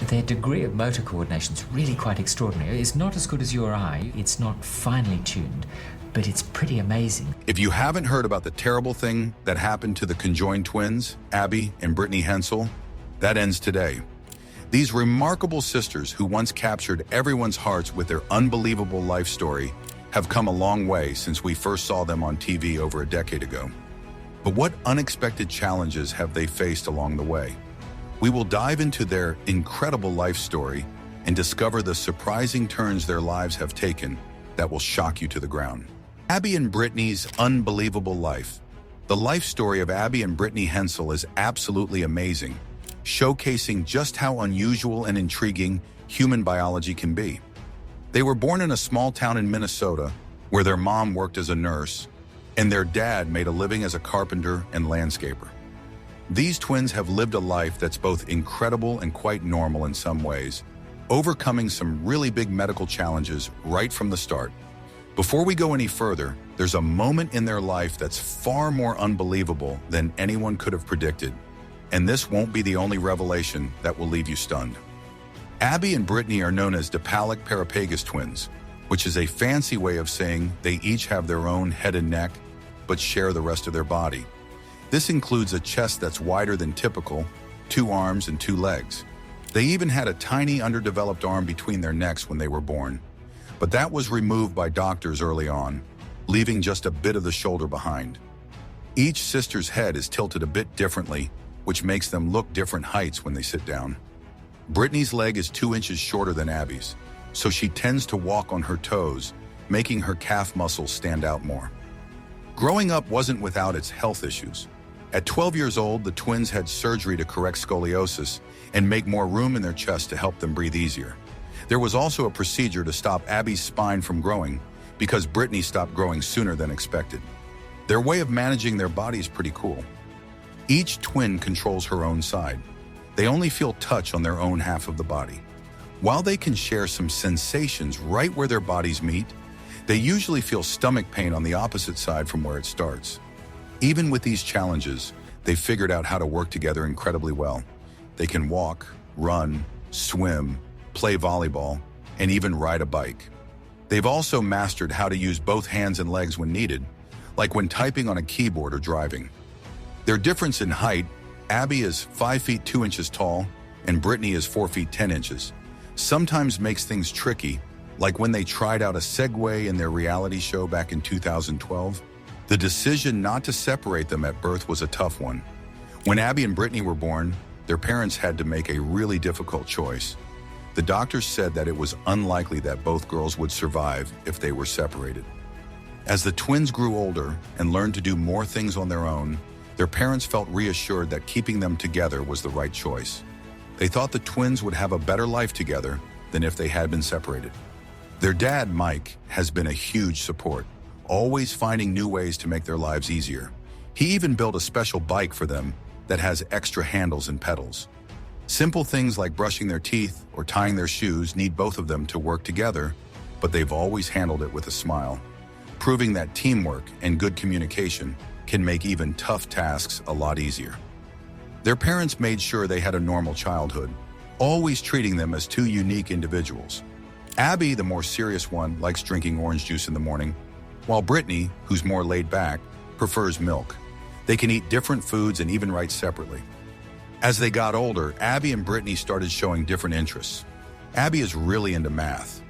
Their degree of motor coordination is really quite extraordinary. It's not as good as you or I. It's not finely tuned, but it's pretty amazing. If you haven't heard about the terrible thing that happened to the conjoined twins, Abby and Britney Hensel, that ends today. These remarkable sisters who once captured everyone's hearts with their unbelievable life story have come a long way since we first saw them on TV over a decade ago. But what unexpected challenges have they faced along the way? We will dive into their incredible life story and discover the surprising turns their lives have taken that will shock you to the ground. Abby and Britney's unbelievable life. The life story of Abby and Britney Hensel is absolutely amazing, showcasing just how unusual and intriguing human biology can be. They were born in a small town in Minnesota where their mom worked as a nurse and their dad made a living as a carpenter and landscaper. These twins have lived a life that's both incredible and quite normal in some ways, overcoming some really big medical challenges right from the start. Before we go any further, there's a moment in their life that's far more unbelievable than anyone could have predicted, and this won't be the only revelation that will leave you stunned. Abby and Britney are known as dipallic parapagus twins, which is a fancy way of saying they each have their own head and neck, but share the rest of their body. This includes a chest that's wider than typical, 2 arms and 2 legs. They even had a tiny underdeveloped arm between their necks when they were born, but that was removed by doctors early on, leaving just a bit of the shoulder behind. Each sister's head is tilted a bit differently, which makes them look different heights when they sit down. Britney's leg is 2 inches shorter than Abby's, so she tends to walk on her toes, making her calf muscles stand out more. Growing up wasn't without its health issues. At 12 years old, the twins had surgery to correct scoliosis and make more room in their chest to help them breathe easier. There was also a procedure to stop Abby's spine from growing because Britney stopped growing sooner than expected. Their way of managing their body is pretty cool. Each twin controls her own side. They only feel touch on their own half of the body. While they can share some sensations right where their bodies meet, they usually feel stomach pain on the opposite side from where it starts. Even with these challenges, they figured out how to work together incredibly well. They can walk, run, swim, play volleyball, and even ride a bike. They've also mastered how to use both hands and legs when needed, like when typing on a keyboard or driving. Their difference in height, Abby is 5 feet 2 inches tall and Britney is 4 feet 10 inches, sometimes makes things tricky, like when they tried out a Segway in their reality show back in 2012. The decision not to separate them at birth was a tough one. When Abby and Britney were born, their parents had to make a really difficult choice. The doctors said that it was unlikely that both girls would survive if they were separated. As the twins grew older and learned to do more things on their own, their parents felt reassured that keeping them together was the right choice. They thought the twins would have a better life together than if they had been separated. Their dad, Mike, has been a huge support, always finding new ways to make their lives easier. He even built a special bike for them that has extra handles and pedals. Simple things like brushing their teeth or tying their shoes need both of them to work together, but they've always handled it with a smile, proving that teamwork and good communication can make even tough tasks a lot easier. Their parents made sure they had a normal childhood, always treating them as 2 unique individuals. Abby, the more serious one, likes drinking orange juice in the morning, while Britney, who's more laid back, prefers milk. They can eat different foods and even write separately. As they got older, Abby and Britney started showing different interests. Abby is really into math,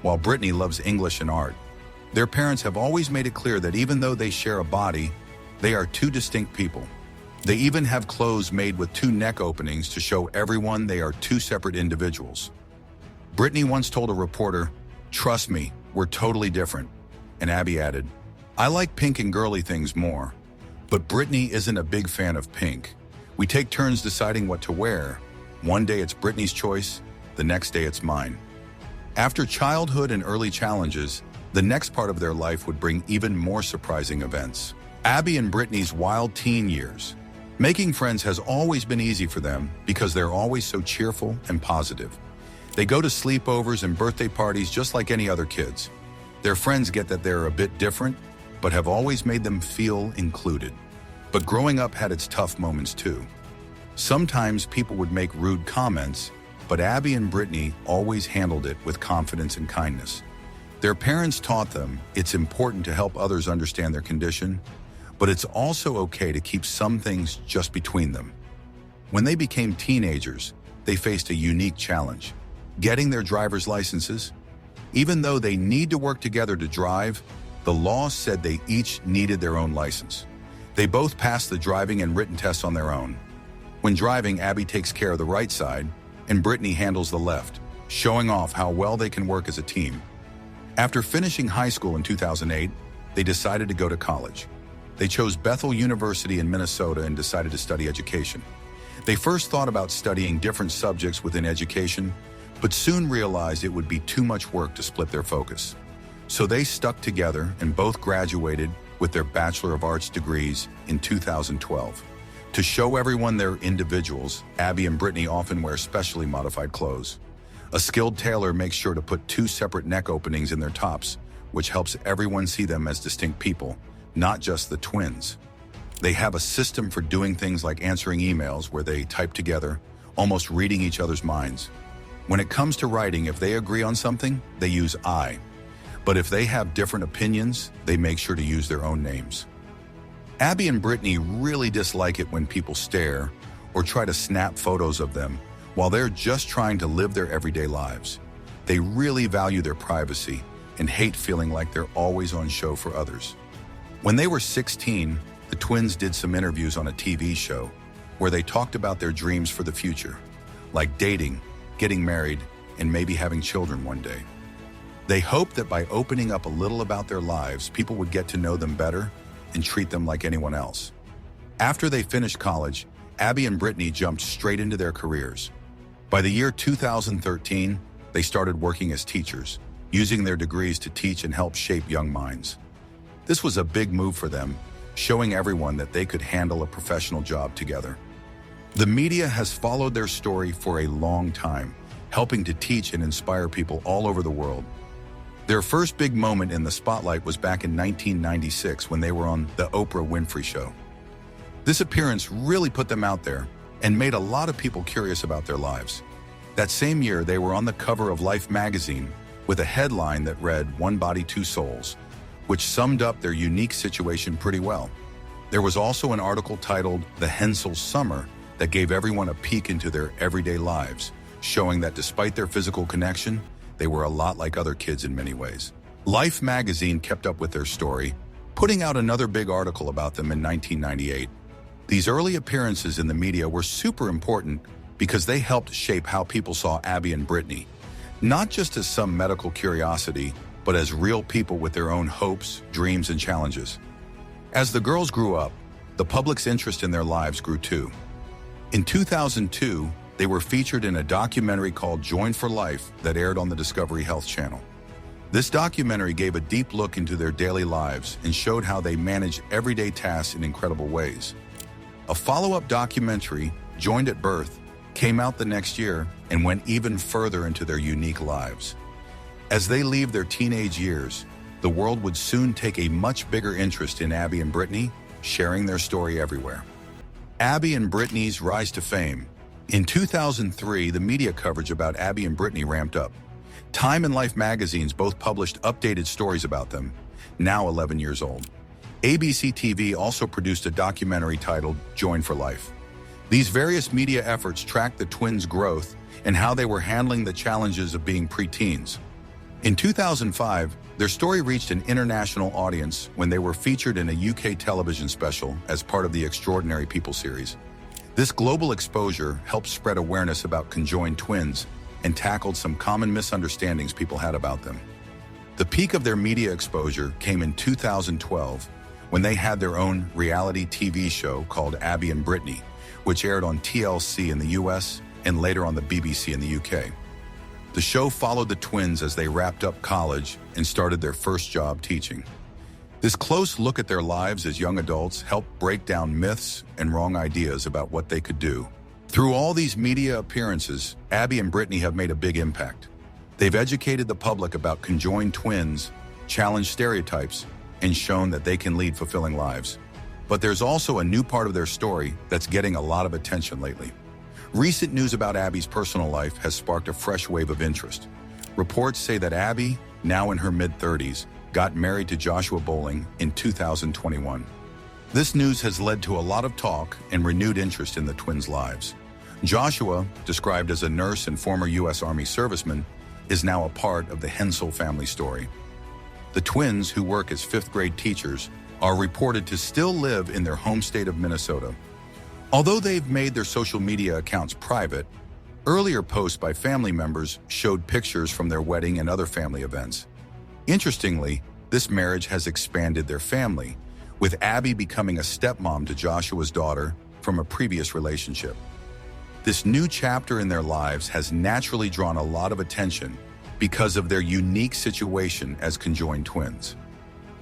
while Britney loves English and art. Their parents have always made it clear that even though they share a body, they are 2 distinct people. They even have clothes made with 2 neck openings to show everyone they are 2 separate individuals. Britney once told a reporter, "Trust me, we're totally different." And Abby added, "I like pink and girly things more." But Britney isn't a big fan of pink. We take turns deciding what to wear. One day it's Britney's choice, the next day it's mine. After childhood and early challenges, the next part of their life would bring even more surprising events. Abby and Britney's wild teen years. Making friends has always been easy for them because they're always so cheerful and positive. They go to sleepovers and birthday parties just like any other kids. Their friends get that they're a bit different, but have always made them feel included. But growing up had its tough moments too. Sometimes people would make rude comments, but Abby and Britney always handled it with confidence and kindness. Their parents taught them it's important to help others understand their condition, but it's also okay to keep some things just between them. When they became teenagers, they faced a unique challenge: getting their driver's licenses. Even though they need to work together to drive, the law said they each needed their own license. They both passed the driving and written tests on their own. When driving, Abby takes care of the right side, and Britney handles the left, showing off how well they can work as a team. After finishing high school in 2008, they decided to go to college. They chose Bethel University in Minnesota and decided to study education. They first thought about studying different subjects within education, but soon realized it would be too much work to split their focus. So they stuck together and both graduated with their Bachelor of Arts degrees in 2012. To show everyone they're individuals, Abby and Britney often wear specially modified clothes. A skilled tailor makes sure to put 2 separate neck openings in their tops, which helps everyone see them as distinct people, not just the twins. They have a system for doing things like answering emails where they type together, almost reading each other's minds. When it comes to writing, if they agree on something, they use I. But if they have different opinions, they make sure to use their own names. Abby and Britney really dislike it when people stare or try to snap photos of them while they're just trying to live their everyday lives. They really value their privacy and hate feeling like they're always on show for others. When they were 16, the twins did some interviews on a TV show where they talked about their dreams for the future, like dating, getting married, and maybe having children one day. They hoped that by opening up a little about their lives, people would get to know them better and treat them like anyone else. After they finished college, Abby and Britney jumped straight into their careers. By the year 2013, they started working as teachers, using their degrees to teach and help shape young minds. This was a big move for them, showing everyone that they could handle a professional job together. The media has followed their story for a long time, helping to teach and inspire people all over the world. Their first big moment in the spotlight was back in 1996 when they were on The Oprah Winfrey Show. This appearance really put them out there and made a lot of people curious about their lives. That same year, they were on the cover of Life magazine with a headline that read, "One Body, Two Souls," which summed up their unique situation pretty well. There was also an article titled "The Hensel Summer" that gave everyone a peek into their everyday lives, showing that despite their physical connection, they were a lot like other kids in many ways. Life magazine kept up with their story, putting out another big article about them in 1998. These early appearances in the media were super important because they helped shape how people saw Abby and Britney, not just as some medical curiosity, but as real people with their own hopes, dreams, and challenges. As the girls grew up, the public's interest in their lives grew too. In 2002, they were featured in a documentary called Joined for Life that aired on the Discovery Health Channel. This documentary gave a deep look into their daily lives and showed how they managed everyday tasks in incredible ways. A follow-up documentary, Joined at Birth, came out the next year and went even further into their unique lives. As they leave their teenage years, the world would soon take a much bigger interest in Abby and Britney, sharing their story everywhere. Abby and Britney's rise to fame. In 2003, the media coverage about Abby and Britney ramped up. Time and Life magazines both published updated stories about them, now 11 years old. ABC TV also produced a documentary titled Joined for Life. These various media efforts tracked the twins' growth and how they were handling the challenges of being preteens. In 2005, their story reached an international audience when they were featured in a UK television special as part of the Extraordinary People series. This global exposure helped spread awareness about conjoined twins and tackled some common misunderstandings people had about them. The peak of their media exposure came in 2012 when they had their own reality TV show called Abby and Britney, which aired on TLC in the US and later on the BBC in the UK. The show followed the twins as they wrapped up college and started their first job teaching. This close look at their lives as young adults helped break down myths and wrong ideas about what they could do. Through all these media appearances, Abby and Britney have made a big impact. They've educated the public about conjoined twins, challenged stereotypes, and shown that they can lead fulfilling lives. But there's also a new part of their story that's getting a lot of attention lately. Recent news about Abby's personal life has sparked a fresh wave of interest. Reports say that Abby, now in her mid-30s, got married to Joshua Bowling in 2021. This news has led to a lot of talk and renewed interest in the twins' lives. Joshua, described as a nurse and former U.S. Army serviceman, is now a part of the Hensel family story. The twins, who work as fifth-grade teachers, are reported to still live in their home state of Minnesota. Although they've made their social media accounts private, earlier posts by family members showed pictures from their wedding and other family events. Interestingly, this marriage has expanded their family, with Abby becoming a stepmom to Joshua's daughter from a previous relationship. This new chapter in their lives has naturally drawn a lot of attention because of their unique situation as conjoined twins.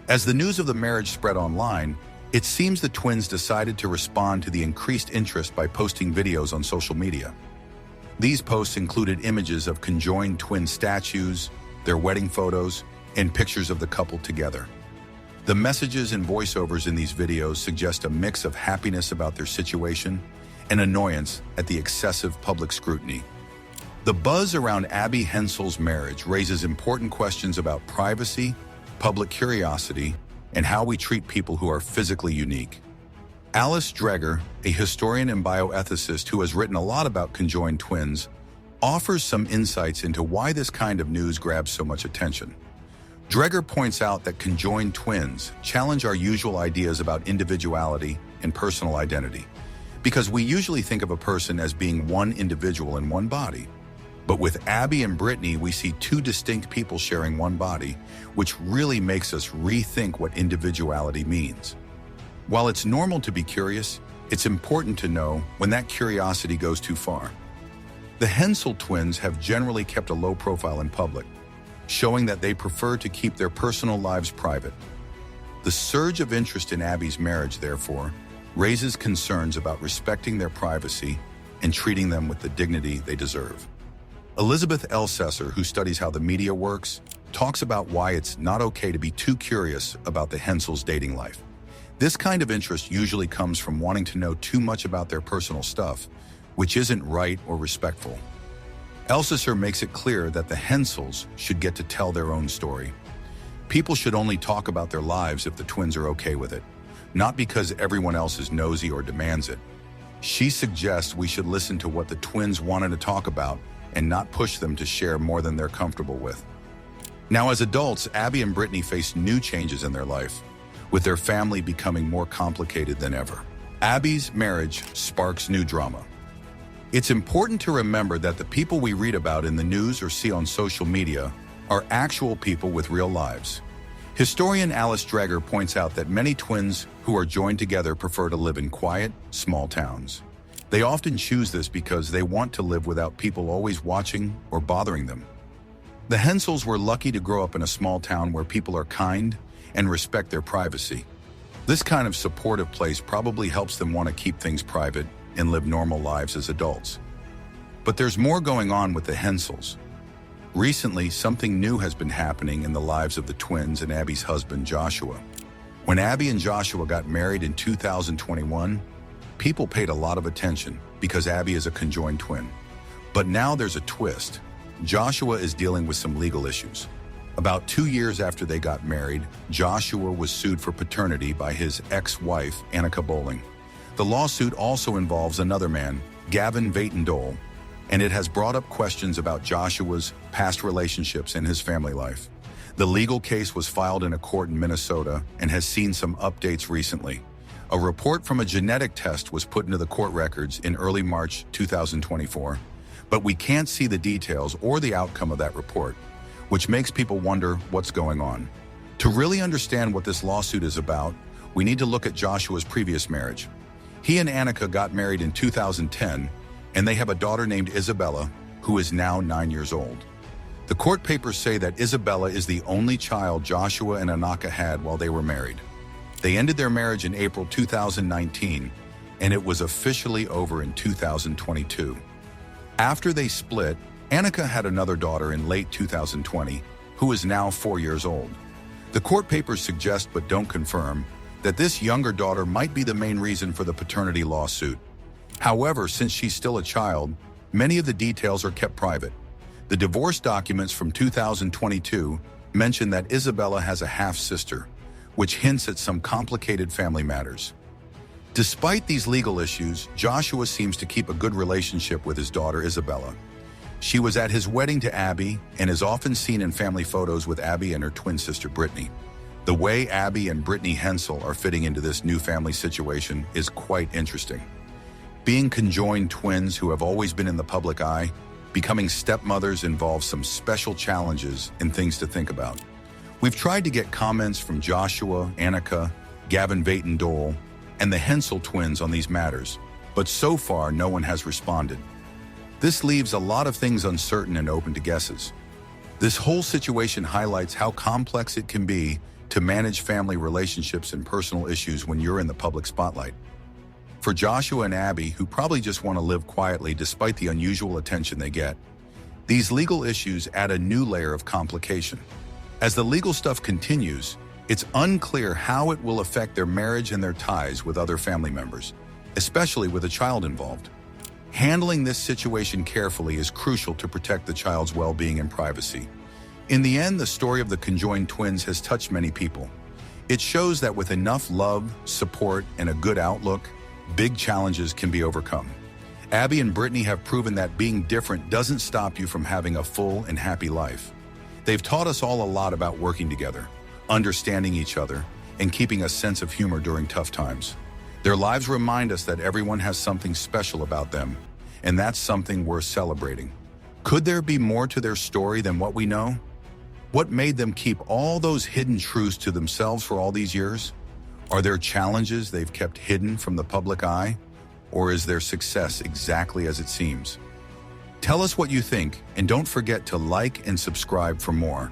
As the news of the marriage spread online, it seems the twins decided to respond to the increased interest by posting videos on social media. These posts included images of conjoined twin statues, their wedding photos, and pictures of the couple together. The messages and voiceovers in these videos suggest a mix of happiness about their situation and annoyance at the excessive public scrutiny. The buzz around Abby Hensel's marriage raises important questions about privacy, public curiosity, and how we treat people who are physically unique. Alice Dreger, a historian and bioethicist who has written a lot about conjoined twins, offers some insights into why this kind of news grabs so much attention. Dreger points out that conjoined twins challenge our usual ideas about individuality and personal identity, because we usually think of a person as being one individual in one body. But with Abby and Britney, we see two distinct people sharing one body, which really makes us rethink what individuality means. While it's normal to be curious, it's important to know when that curiosity goes too far. The Hensel twins have generally kept a low profile in public, showing that they prefer to keep their personal lives private. The surge of interest in Abby's marriage, therefore, raises concerns about respecting their privacy and treating them with the dignity they deserve. Elizabeth Elsesser, who studies how the media works, talks about why it's not okay to be too curious about the Hensels' dating life. This kind of interest usually comes from wanting to know too much about their personal stuff, which isn't right or respectful. Elsesser makes it clear that the Hensels should get to tell their own story. People should only talk about their lives if the twins are okay with it, not because everyone else is nosy or demands it. She suggests we should listen to what the twins wanted to talk about and not push them to share more than they're comfortable with. Now, as adults, Abby and Britney face new changes in their life, with their family becoming more complicated than ever. Abby's marriage sparks new drama. It's important to remember that the people we read about in the news or see on social media are actual people with real lives. Historian Alice Dreger points out that many twins who are joined together prefer to live in quiet, small towns. They often choose this because they want to live without people always watching or bothering them. The Hensels were lucky to grow up in a small town where people are kind and respect their privacy. This kind of supportive place probably helps them want to keep things private and live normal lives as adults. But there's more going on with the Hensels. Recently, something new has been happening in the lives of the twins and Abby's husband, Joshua. When Abby and Joshua got married in 2021, people paid a lot of attention because Abby is a conjoined twin. But now there's a twist. Joshua is dealing with some legal issues. About 2 years after they got married, Joshua was sued for paternity by his ex-wife, Annika Bowling. The lawsuit also involves another man, Gavin Vatendole, and it has brought up questions about Joshua's past relationships and his family life. The legal case was filed in a court in Minnesota and has seen some updates recently. A report from a genetic test was put into the court records in early March 2024, but we can't see the details or the outcome of that report, which makes people wonder what's going on. To really understand what this lawsuit is about, we need to look at Joshua's previous marriage. He and Annika got married in 2010, and they have a daughter named Isabella, who is now 9 years old. The court papers say that Isabella is the only child Joshua and Annika had while they were married. They ended their marriage in April 2019, and it was officially over in 2022. After they split, Annika had another daughter in late 2020, who is now 4 years old. The court papers suggest, but don't confirm, that this younger daughter might be the main reason for the paternity lawsuit. However, since she's still a child, many of the details are kept private. The divorce documents from 2022 mention that Isabella has a half-sister, which hints at some complicated family matters. Despite these legal issues, Joshua seems to keep a good relationship with his daughter Isabella. She was at his wedding to Abby and is often seen in family photos with Abby and her twin sister Britney. The way Abby and Britney Hensel are fitting into this new family situation is quite interesting. Being conjoined twins who have always been in the public eye, becoming stepmothers involves some special challenges and things to think about. We've tried to get comments from Joshua, Annika, Gavin Vayton-Dole, and the Hensel twins on these matters, but so far no one has responded. This leaves a lot of things uncertain and open to guesses. This whole situation highlights how complex it can be to manage family relationships and personal issues when you're in the public spotlight. For Joshua and Abby, who probably just want to live quietly despite the unusual attention they get, these legal issues add a new layer of complication. As the legal stuff continues, it's unclear how it will affect their marriage and their ties with other family members, especially with a child involved. Handling this situation carefully is crucial to protect the child's well-being and privacy. In the end, the story of the conjoined twins has touched many people. It shows that with enough love, support, and a good outlook, big challenges can be overcome. Abby and Britney have proven that being different doesn't stop you from having a full and happy life. They've taught us all a lot about working together, understanding each other, and keeping a sense of humor during tough times. Their lives remind us that everyone has something special about them, and that's something worth celebrating. Could there be more to their story than what we know? What made them keep all those hidden truths to themselves for all these years? Are there challenges they've kept hidden from the public eye? Or is their success exactly as it seems? Tell us what you think, and don't forget to like and subscribe for more.